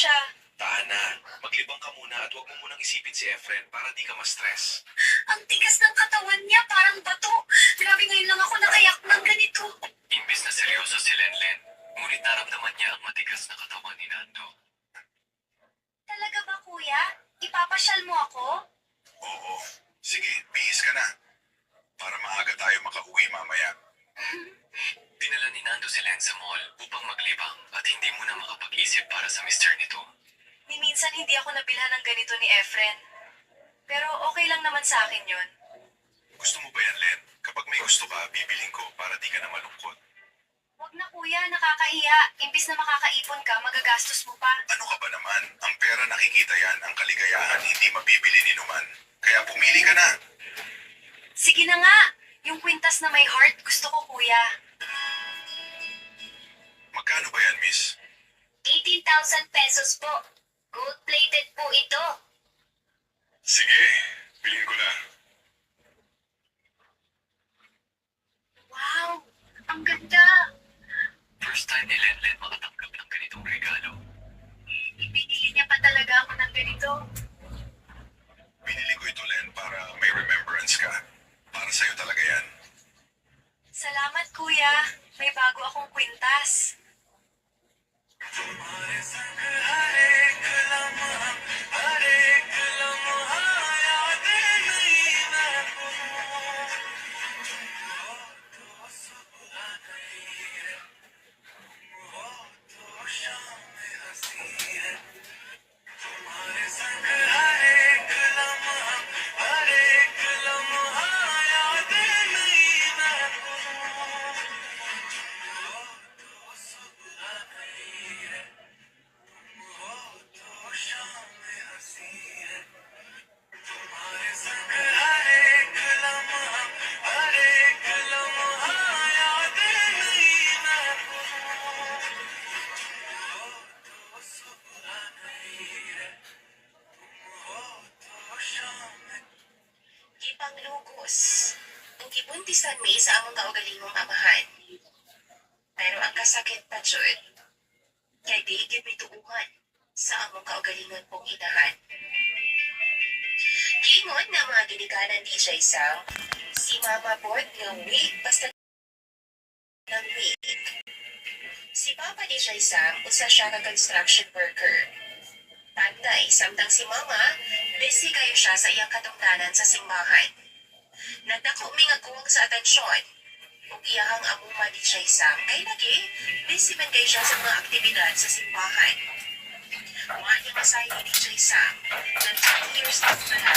siya. Tana, maglibang ka muna at huwag mo munang isipin si Efren para di ka ma-stress. Ang tigas ng katawan niya, parang bato. Grabe, ngayon lang ako nakayak ng ganito. Imbes na seryoso si Lenlen, ngunit naramdaman niya ang matigas na katawan ni Nando. Talaga ba, kuya? Ipapasyal mo ako? Oo. Sige, bihis ka na. Para maaga tayo makauwi mamaya. Dinala ni Nando si Len sa mall upang maglibang at hindi muna makapag-isip para sa mister nito. Ni minsan hindi ako nabilhan ng ganito ni Efren. Pero okay lang naman sa akin yun. Gusto mo ba yan, Len? Kapag may gusto ka, bibiling ko para di ka na malungkot. Wag na kuya, nakakahiya. Imbis na makakaipon ka, magagastos mo pa. Ano ka ba naman? Ang pera nakikita yan, ang kaligayahan hindi mabibili ni Numan. Kaya pumili ka na. Sige na nga, yung kwintas na may heart, gusto ko kuya. Magkano ba yan, miss? 18,000 pesos po. Gold-plated po ito. Sige, bilhin ko na. Wow, ang ganda. First time ni Lenlen makatanggap ng ganitong regalo. Ibinili niya pa talaga ako ng ganito. Binili ko ito, Len, para may remembrance ka. Para sa'yo talaga yan. Salamat kuya, may bago akong kwintas. Ipanglugos. Ang ibuntisan mi sa among kaugalingong amahan. Pero ang kasakit pa jud, kay di gyud mi tuuhan sa among kaugalingon pong inahan. Giingon nga mga ginikanan ni Jay Sang, si Mama Board ng week basta ng week. Si Papa ni Jay Sang, usa siya ka construction worker. Pantay, samtang si Mama, busy kayo siya sa iyang katungdanan sa simbahan. Nagdako mi nga kuwang sa atensyon. Ug iyahang amuma ni Jay Sang, kay lagi, busy man kayo siya sa mga aktibidad sa simbahan. Mga ni masahe ni Jay Sang, na 10 years na